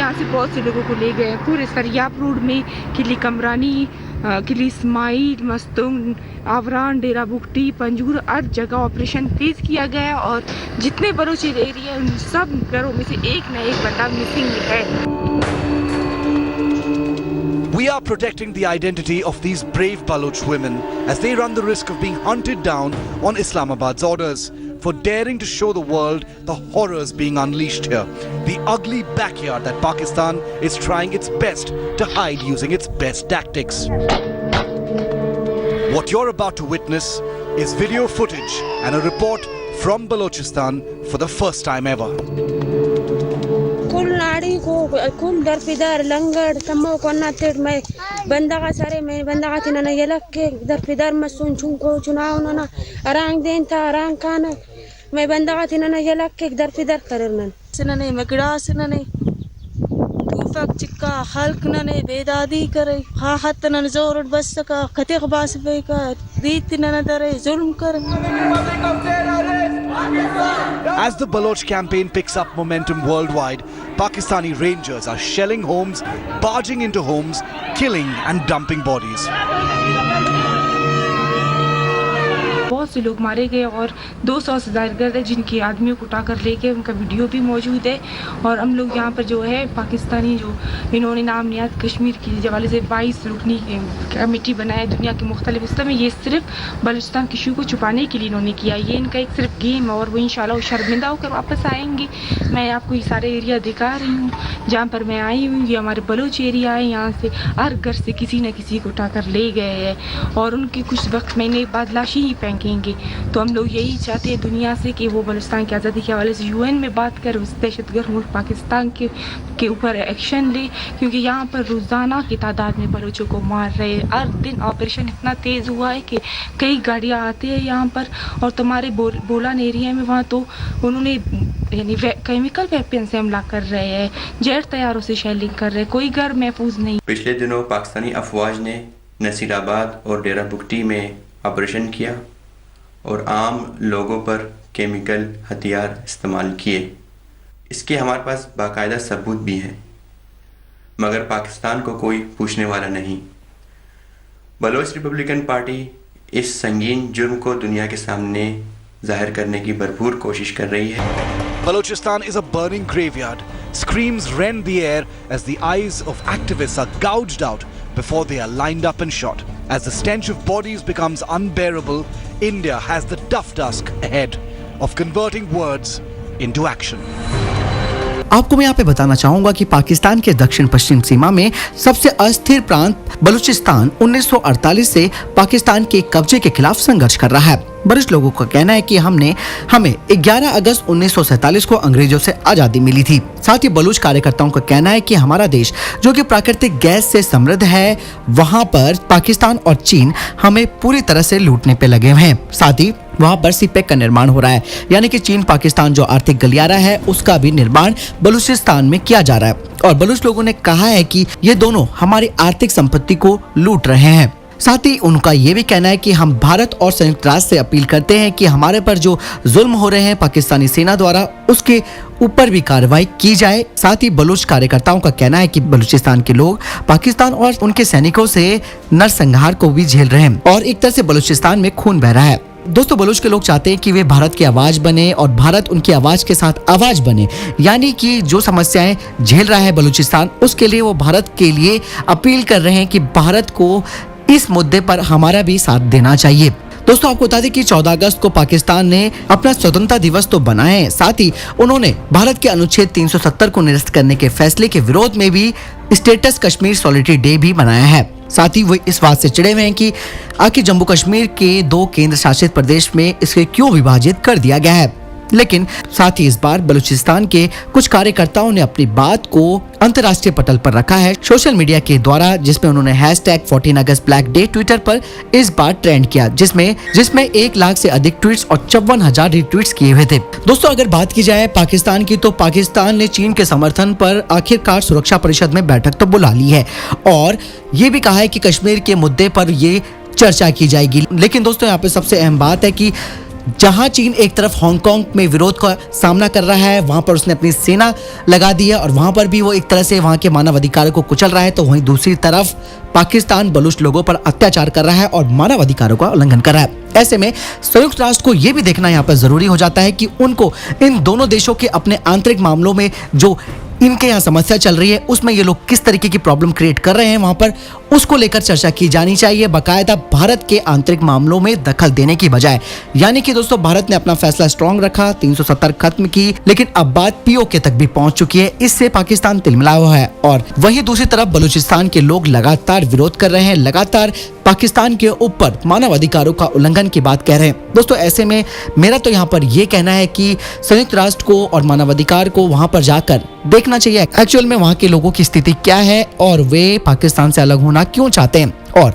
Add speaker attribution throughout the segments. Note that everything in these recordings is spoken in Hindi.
Speaker 1: यहाँ से बहुत से लोगों को ले गए पूरे सरियाप रोड में, किली कमरानी, किली इस्माइल, मस्तूम, आवरान, डेरा बुगटी, पंजूर, हर जगह ऑपरेशन तेज किया गया और जितने बलोच एरिया उन सब घरों में से एक न एक बंदा मिसिंग है।
Speaker 2: We are protecting the identity of these brave Baloch women as they run the risk of being hunted down on Islamabad's orders for daring to show the world the horrors being unleashed here. The ugly backyard that Pakistan is trying its best to hide using its best tactics. What you're about to witness is video footage and a report from Balochistan for the first time ever.
Speaker 3: कुल दर पिदर लंगड़ तमो को नातेड में बंदा का सारे में बंदा का तिना ये लग के दर पिदर में सुन चुन को चुनाव ना अरांग देन था अरांग कान मैं बंदा का तिना ये लग के दर पिदर करन सिना नहीं मैं गिड़ा सिना नहीं तूफक चिक्का हल्क ना नहीं बेदादी करे हा हत ना जोर बस का खते खबास पे का रीत ना दरे जुल्म कर।
Speaker 2: As the Baloch campaign picks up momentum worldwide, Pakistani rangers are shelling homes, barging into homes, killing and dumping bodies.
Speaker 1: बहुत से लोग मारे गए और 200 से ज़्यादा जिनके आदमियों को उठाकर लेके उनका वीडियो भी मौजूद है। और हम लोग यहाँ पर जो है पाकिस्तानी जो इन्होंने नाम नियात कश्मीर के हवाले से 22 रुकनी कमेटी बनाया दुनिया के मुख्तलिफ हिस्सों में, ये सिर्फ बलूचिस्तान की इशू को छुपाने के लिए इन्होंने किया। ये इनका एक सिर्फ गेम है और वो इंशाल्लाह शर्मिंदा होकर वापस आएंगे। मैं आपको ये सारे एरिया दिखा रही हूँ जहाँ पर मैं आई हूँ। ये हमारे बलूच एरिया है, यहाँ से हर घर से किसी न किसी को उठाकर ले गए हैं और उनकी कुछ वक्त महीने बाद लाशी ही फेंकेंगे। तो हम लोग यही चाहते हैं दुनिया से कि वो बलूचिस्तान की आज़ादी के हवाले से UN में बात कर उस दहशतगर्द मुल्क पाकिस्तान के ऊपर एक्शन ले, क्योंकि यहाँ पर रोज़ाना की तादाद में बलूचों को मार रहे हैं। हर दिन ऑपरेशन इतना तेज़ हुआ है कि कई गाड़ियाँ आती है यहाँ पर और तुम्हारे बोलान एरिया में वहाँ तो उन्होंने यानी केमिकल वेपन से हमला कर रहे हैं, जेट तैयारों से शेलिंग कर रहे हैं, कोई घर महफूज नहीं।
Speaker 4: पिछले दिनों पाकिस्तानी अफवाज ने नसीराबाद और डेरा बुगटी में ऑपरेशन किया और आम लोगों पर केमिकल हथियार इस्तेमाल किए। इसके हमारे पास बाकायदा सबूत भी हैं, मगर पाकिस्तान को कोई पूछने वाला नहीं। बलोच रिपब्लिकन पार्टी इस संगीन जुर्म को दुनिया के सामने जाहिर करने की भरपूर कोशिश कर रही है।
Speaker 2: Balochistan is a burning graveyard. Screams rend the air as the eyes of activists are gouged out before they are lined up and shot. As the stench of bodies becomes unbearable, India has the tough task ahead of converting words into action.
Speaker 5: आपको मैं यहाँ पे बताना चाहूंगा कि पाकिस्तान के दक्षिण पश्चिम सीमा में सबसे अस्थिर प्रांत बलूचिस्तान 1948 से पाकिस्तान के कब्जे के खिलाफ संघर्ष कर रहा है। बरिष्ठ लोगों का कहना है कि हमें 11 अगस्त 1947 को अंग्रेजों से आजादी मिली थी। साथ ही बलूच कार्यकर्ताओं का कहना है कि हमारा देश जो कि प्राकृतिक गैस से समृद्ध है, वहां पर पाकिस्तान और चीन हमें पूरी तरह से लूटने पे लगे हैं। साथ ही वहां पर सीपेक का निर्माण हो रहा है, यानी कि चीन पाकिस्तान जो आर्थिक गलियारा है उसका भी निर्माण बलूचिस्तान में किया जा रहा है। और बलूच लोगों ने कहा है कि ये दोनों हमारी आर्थिक संपत्ति को लूट रहे हैं। साथ ही उनका ये भी कहना है कि हम भारत और संयुक्त राष्ट्र से अपील करते हैं कि हमारे पर जो जुल्म हो रहे हैं पाकिस्तानी सेना द्वारा उसके ऊपर भी कार्रवाई की जाए। साथ ही बलूच कार्यकर्ताओं का कहना है कि बलूचिस्तान के लोग पाकिस्तान और उनके सैनिकों से नरसंहार को भी झेल रहे हैं और एक तरह से बलूचिस्तान में खून बह रहा है। दोस्तों, बलूच के लोग चाहते हैं कि वे भारत की आवाज बने और भारत उनकी आवाज के साथ आवाज बने, यानी कि जो समस्याएं झेल रहा है बलूचिस्तान उसके लिए वो भारत के लिए अपील कर रहे हैं कि भारत को इस मुद्दे पर हमारा भी साथ देना चाहिए। दोस्तों, आपको बता दें कि 14 अगस्त को पाकिस्तान ने अपना स्वतंत्रता दिवस तो बनाया है, साथ ही उन्होंने भारत के अनुच्छेद 370 को निरस्त करने के फैसले के विरोध में भी स्टेटस कश्मीर सॉलिडरिटी डे भी मनाया है। साथ ही वो इस बात से चिढ़े हुए हैं कि आखिर जम्मू कश्मीर के 2 केंद्र शासित प्रदेश में इसे क्यों विभाजित कर दिया गया है। लेकिन साथ ही इस बार बलूचिस्तान के कुछ कार्यकर्ताओं ने अपनी बात को अंतर्राष्ट्रीय पटल पर रखा है सोशल मीडिया के द्वारा, जिसमें उन्होंने #14 अगस्त ब्लैक डे ट्विटर पर इस बार ट्रेंड किया, जिसमें 1 लाख से अधिक ट्वीट्स और 54,000 रिट्वीट्स किए हुए थे। दोस्तों, अगर बात की जाए पाकिस्तान की, तो पाकिस्तान ने चीन के समर्थन पर आखिरकार सुरक्षा परिषद में बैठक तो बुला ली है और ये भी कहा है कि कश्मीर के मुद्दे पर ये चर्चा की जाएगी। लेकिन दोस्तों, यहाँ पे सबसे अहम बात है कि जहां चीन एक तरफ हांगकांग में विरोध का सामना कर रहा है, वहां पर उसने अपनी सेना लगा दी है और वहां पर भी वो एक तरह से वहां के मानव अधिकारों को कुचल रहा है, तो वहीं दूसरी तरफ पाकिस्तान बलूच लोगों पर अत्याचार कर रहा है और मानव अधिकारों का उल्लंघन कर रहा है। ऐसे में संयुक्त राष्ट्र को यह भी देखना यहाँ पर जरूरी हो जाता है कि उनको इन दोनों देशों के अपने आंतरिक मामलों में जो इनके यहाँ समस्या चल रही है उसमें ये लोग किस तरीके की प्रॉब्लम क्रिएट कर रहे हैं, वहां पर उसको लेकर चर्चा की जानी चाहिए, बाकायदा भारत के आंतरिक मामलों में दखल देने की बजाय। यानी कि दोस्तों भारत ने अपना फैसला स्ट्रांग रखा, 370 खत्म की, लेकिन अब बात पीओके तक भी पहुंच चुकी है। इससे पाकिस्तान तिलमिलाया हुआ है और वहीं दूसरी तरफ बलूचिस्तान के लोग लगातार विरोध कर रहे हैं, लगातार पाकिस्तान के ऊपर मानव अधिकारों का उल्लंघन की बात कह रहे हैं। दोस्तों ऐसे में मेरा तो यहाँ पर यह कहना है कि संयुक्त राष्ट्र को और मानव अधिकार को वहां पर जाकर देखना चाहिए एक्चुअल में वहां के लोगों की स्थिति क्या है और वे पाकिस्तान से अलग होना क्यों चाहते हैं, और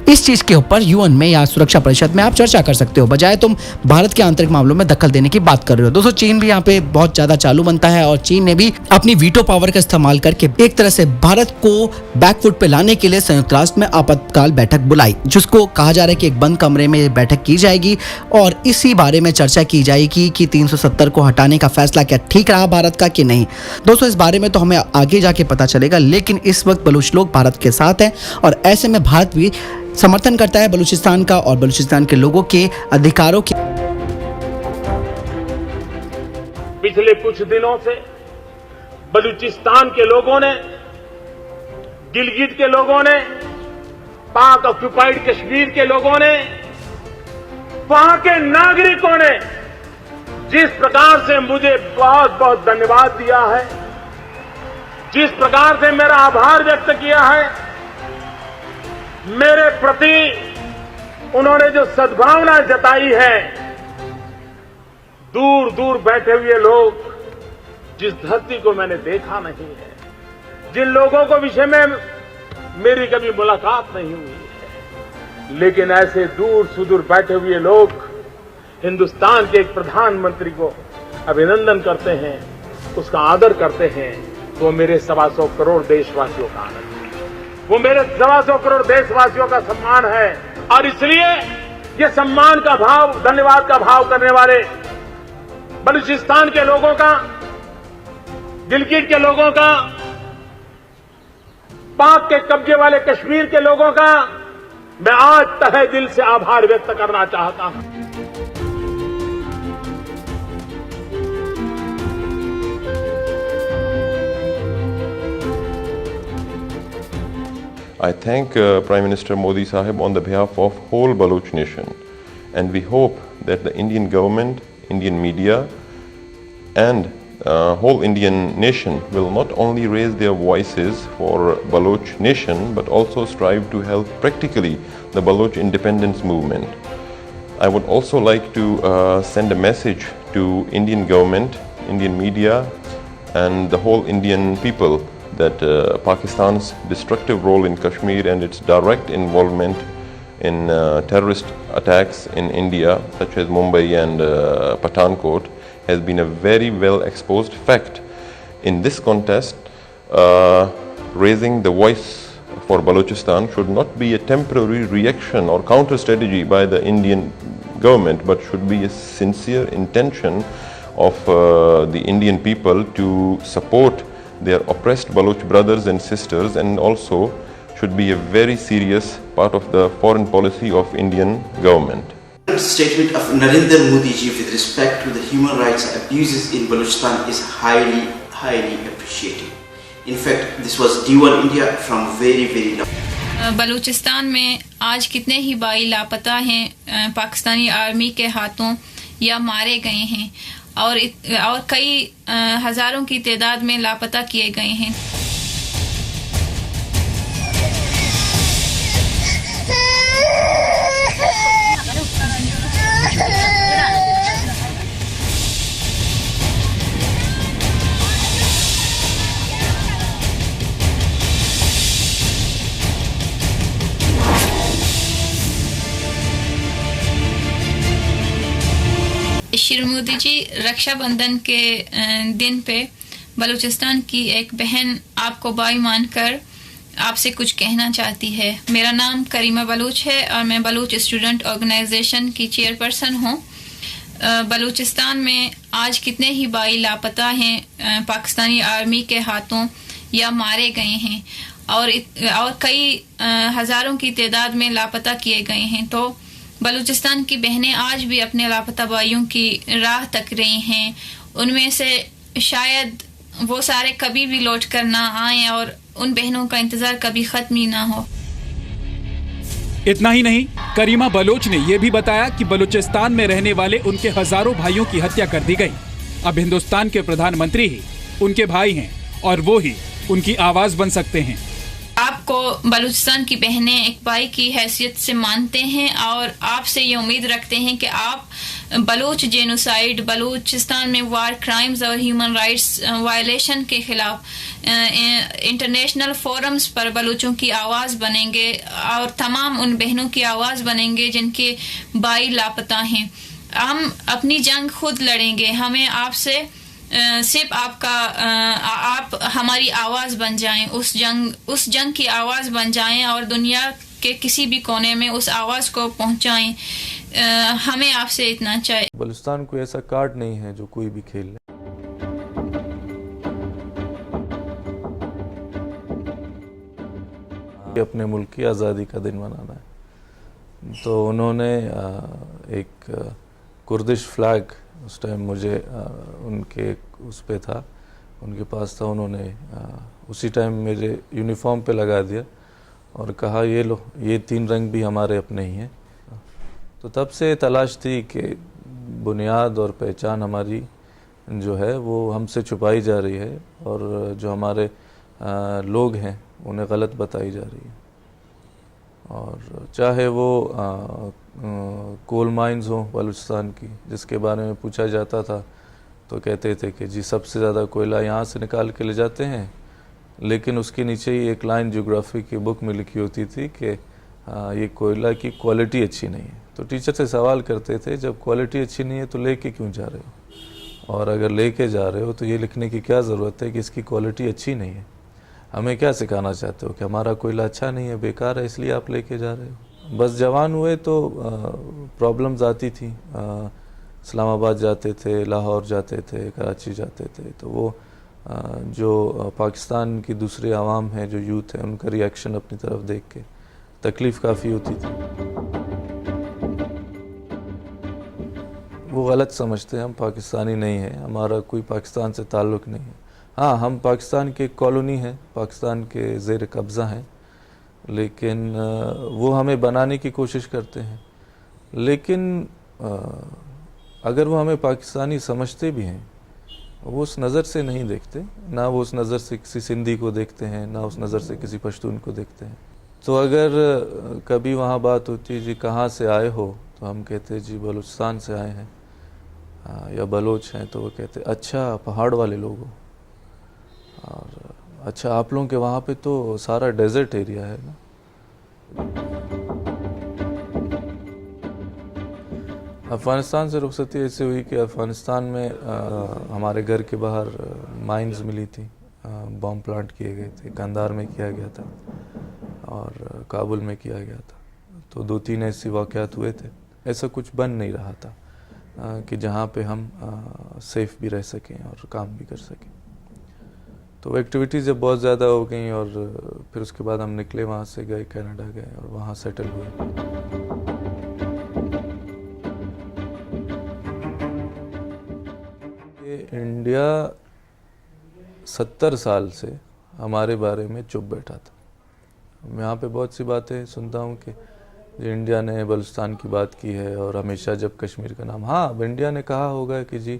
Speaker 5: इस चीज के ऊपर यूएन में या सुरक्षा परिषद में आप चर्चा कर सकते हो, बजाय तुम भारत के आंतरिक मामलों में दखल देने की बात कर रहे हो। दोस्तों चीन भी यहाँ पे बहुत ज्यादा चालू बनता है और चीन ने भी अपनी वीटो पावर का इस्तेमाल करके एक तरह से भारत को बैकफुट पे लाने के लिए संयुक्त राष्ट्र में आपातकाल बैठक बुलाई, जिसको कहा जा रहा है कि एक बंद कमरे में बैठक की जाएगी और इसी बारे में चर्चा की जाएगी कि 370 को हटाने का फैसला क्या ठीक रहा भारत का कि नहीं। दोस्तों इस बारे में तो हमें आगे जाके पता चलेगा, लेकिन इस वक्त बलूच लोग भारत के साथ हैं और ऐसे में भारत भी समर्थन करता है बलूचिस्तान का और बलूचिस्तान के लोगों के अधिकारों की।
Speaker 6: पिछले कुछ दिनों से बलूचिस्तान के लोगों ने, गिलगित के लोगों ने, पाक ऑक्युपाइड कश्मीर के लोगों ने, वहां के नागरिकों ने जिस प्रकार से मुझे बहुत बहुत धन्यवाद दिया है, जिस प्रकार से मेरा आभार व्यक्त किया है, मेरे प्रति उन्होंने जो सद्भावना जताई है, दूर दूर बैठे हुए लोग, जिस धरती को मैंने देखा नहीं है, जिन लोगों को विषय में मेरी कभी मुलाकात नहीं हुई है, लेकिन ऐसे दूर सुदूर बैठे हुए लोग हिंदुस्तान के एक प्रधानमंत्री को अभिनंदन करते हैं, उसका आदर करते हैं, तो मेरे 125 करोड़ देशवासियों का आनंद है, वो मेरे 125 करोड़ देशवासियों का सम्मान है। और इसलिए ये सम्मान का भाव, धन्यवाद का भाव करने वाले बलूचिस्तान के लोगों का, गिलगित के लोगों का, पाक के कब्जे वाले कश्मीर के लोगों का मैं आज तहे दिल से आभार व्यक्त करना चाहता हूं।
Speaker 7: I thank Prime Minister Modi Sahib on the behalf of whole Baloch nation, and we hope that the Indian government, Indian media and whole Indian nation will not only raise their voices for Baloch nation but also strive to help practically the Baloch independence movement. I would also like to send a message to Indian government, Indian media and the whole Indian people that Pakistan's destructive role in Kashmir and its direct involvement in terrorist attacks in India such as Mumbai and Pathankot has been a very well exposed fact. In this context, raising the voice for Balochistan should not be a temporary reaction or counter strategy by the Indian government, but should be a sincere intention of the Indian people to support their oppressed Baloch brothers and sisters, and also should be a very serious part of the foreign policy of Indian government.
Speaker 8: Statement of Narendra Modi ji with respect to the human rights abuses in Balochistan is highly appreciated. In fact, this was due on India from very long.
Speaker 9: Balochistan में आज कितने ही भाई लापता हैं, पाकिस्तानी आर्मी के हाथों या मारे गए हैं और कई हजारों की तादाद में लापता किए गए हैं। श्री मोदी जी रक्षाबंधन के दिन पे बलूचिस्तान की एक बहन आपको भाई मानकर आपसे कुछ कहना चाहती है। मेरा नाम करीमा बलूच है और मैं बलूच स्टूडेंट ऑर्गेनाइजेशन की चेयरपर्सन हूँ। बलूचिस्तान में आज कितने ही भाई लापता हैं पाकिस्तानी आर्मी के हाथों या मारे गए हैं और कई हज़ारों की तादाद में लापता किए गए हैं। तो बलूचिस्तान की बहनें आज भी अपने लापता भाइयों की राह तक रही हैं। उनमें से शायद वो सारे कभी भी लौट कर ना आएं और उन बहनों का इंतज़ार कभी ख़त्म ही ना हो।
Speaker 10: इतना ही नहीं, करीमा बलोच ने यह भी बताया कि बलूचिस्तान में रहने वाले उनके हजारों भाइयों की हत्या कर दी गई। अब हिंदुस्तान के प्रधानमंत्री ही उनके भाई हैं और वो ही उनकी आवाज बन सकते हैं।
Speaker 9: आपको बलूचिस्तान की बहनें एक भाई की हैसियत से मानते हैं और आपसे ये उम्मीद रखते हैं कि आप बलूच जेनोसाइड, बलूचिस्तान में वार क्राइम्स और ह्यूमन राइट्स वायलेशन के खिलाफ इंटरनेशनल फोरम्स पर बलूचों की आवाज़ बनेंगे और तमाम उन बहनों की आवाज़ बनेंगे जिनके भाई लापता हैं। हम अपनी जंग खुद लड़ेंगे। हमें आपसे सिर्फ आप हमारी आवाज़ बन जाएं, उस जंग की आवाज़ बन जाएं और दुनिया के किसी भी कोने में उस आवाज़ को पहुंचाएं। हमें आपसे इतना चाहिए।
Speaker 11: बलूचिस्तान कोई ऐसा कार्ड नहीं है जो कोई भी खेल ले। अपने मुल्क की आज़ादी का दिन मनाना है, तो उन्होंने एक कुर्दिश फ्लैग उस टाइम मुझे उनके उस पे था, उनके पास था, उन्होंने उसी टाइम मेरे यूनिफॉर्म पे लगा दिया और कहा ये लो, ये 3 रंग भी हमारे अपने ही हैं। तो तब से तलाश थी कि बुनियाद और पहचान हमारी जो है वो हमसे छुपाई जा रही है और जो हमारे लोग हैं उन्हें गलत बताई जा रही है। और चाहे वो कोल माइंस हो बलूचिस्तान की, जिसके बारे में पूछा जाता था तो कहते थे कि जी सबसे ज़्यादा कोयला यहाँ से निकाल के ले जाते हैं, लेकिन उसके नीचे ही एक लाइन ज्योग्राफी की बुक में लिखी होती थी कि ये कोयला की क्वालिटी अच्छी नहीं है। तो टीचर से सवाल करते थे जब क्वालिटी अच्छी नहीं है तो लेके क्यों जा रहे हो, और अगर लेके जा रहे हो तो ये लिखने की क्या ज़रूरत है कि इसकी क्वालिटी अच्छी नहीं है। हमें क्या सिखाना चाहते हो कि हमारा कोयला अच्छा नहीं है, बेकार है, इसलिए आप लेके जा रहे हो। बस जवान हुए तो प्रॉब्लम्स आती थी। इस्लामाबाद जाते थे, लाहौर जाते थे, कराची जाते थे, तो वो जो पाकिस्तान की दूसरी आवाम है, जो यूथ है, उनका रिएक्शन अपनी तरफ देख के तकलीफ़ काफ़ी होती थी। वो गलत समझते हैं हम पाकिस्तानी नहीं हैं, हमारा कोई पाकिस्तान से ताल्लुक़ नहीं है। हाँ, हम पाकिस्तान की कॉलोनी हैं, पाकिस्तान के ज़ेर कब्ज़ा हैं, लेकिन वो हमें बनाने की कोशिश करते हैं। लेकिन अगर वो हमें पाकिस्तानी समझते भी हैं, वो उस नज़र से नहीं देखते, ना वो उस नज़र से किसी सिंधी को देखते हैं, ना उस नज़र से किसी पश्तून को देखते हैं। तो अगर कभी वहाँ बात होती जी कहाँ से आए हो, तो हम कहते जी बलूचिस्तान से आए हैं या बलोच हैं, तो वो कहते अच्छा पहाड़ वाले लोग हो, और अच्छा आप लोगों के वहाँ पे तो सारा डेजर्ट एरिया है ना। अफ़गानिस्तान से रुखसती ऐसे हुई कि अफ़गानिस्तान में हमारे घर के बाहर माइंस मिली थी, बॉम्ब प्लांट किए गए थे। कंधार में किया गया था और काबुल में किया गया था। तो 2-3 ऐसे वाक़यात हुए थे। ऐसा कुछ बन नहीं रहा था कि जहाँ पे हम सेफ़ भी रह सकें और काम भी कर सकें। तो एक्टिविटीज़ जब बहुत ज़्यादा हो गई और फिर उसके बाद हम निकले, वहाँ से गए कनाडा गए और वहाँ सेटल हुए। इंडिया 70 साल से हमारे बारे में चुप बैठा था। मैं यहाँ पे बहुत सी बातें सुनता हूँ कि इंडिया ने बलूचिस्तान की बात की है और हमेशा जब कश्मीर का नाम, हाँ अब इंडिया ने कहा होगा कि जी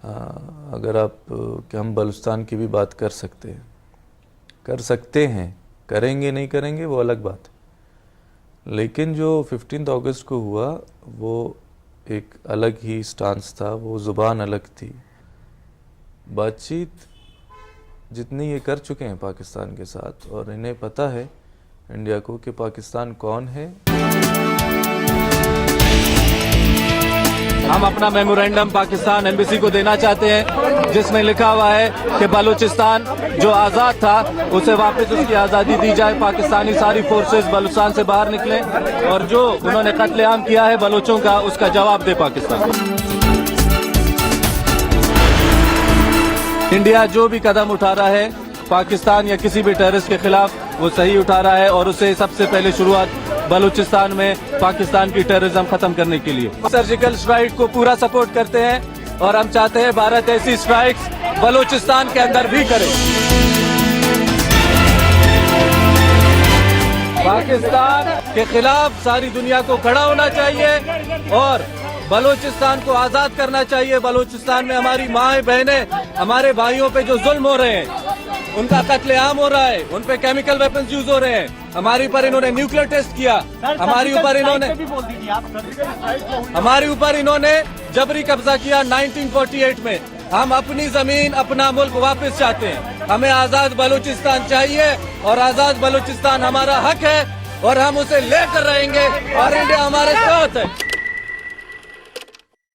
Speaker 11: अगर आप कि हम बलूचिस्तान की भी बात कर सकते हैं, करेंगे नहीं करेंगे वो अलग बात है। लेकिन जो 15 अगस्त को हुआ वो एक अलग ही स्टांस था, वो ज़ुबान अलग थी। बातचीत जितनी ये कर चुके हैं पाकिस्तान के साथ, और इन्हें पता है इंडिया को कि पाकिस्तान कौन है।
Speaker 12: हम अपना मेमोरेंडम पाकिस्तान एम्बेसी को देना चाहते हैं, जिसमें लिखा हुआ है कि बलूचिस्तान जो आज़ाद था उसे वापस उसकी आज़ादी दी जाए। पाकिस्तानी सारी फोर्सेस बलूचिस्तान से बाहर निकलें और जो उन्होंने कत्लेआम किया है बलूचों का, उसका जवाब दे पाकिस्तान। इंडिया जो भी कदम उठा रहा है पाकिस्तान या किसी भी टेररिस्ट के खिलाफ, वो सही उठा रहा है और उसे सबसे पहले शुरुआत बलूचिस्तान में पाकिस्तान की टेररिज्म खत्म करने के लिए। सर्जिकल स्ट्राइक को पूरा सपोर्ट करते हैं और हम चाहते हैं भारत ऐसी स्ट्राइक्स बलूचिस्तान के अंदर भी करे। पाकिस्तान के खिलाफ सारी दुनिया को खड़ा होना चाहिए और बलूचिस्तान को आजाद करना चाहिए। बलूचिस्तान में हमारी माएं बहनें, हमारे भाइयों पे जो जुल्म हो रहे हैं, उनका कत्लेआम हो रहा है, उन पे केमिकल वेपन्स यूज हो रहे हैं, हमारे ऊपर इन्होंने न्यूक्लियर टेस्ट किया, हमारे ऊपर इन्होंने जबरी कब्जा किया 1948 में। हम अपनी जमीन, अपना मुल्क वापस चाहते हैं। हमें आजाद बलूचिस्तान चाहिए और आजाद बलूचिस्तान हमारा हक है और हम उसे लेकर रहेंगे और इंडिया हमारे साथ है।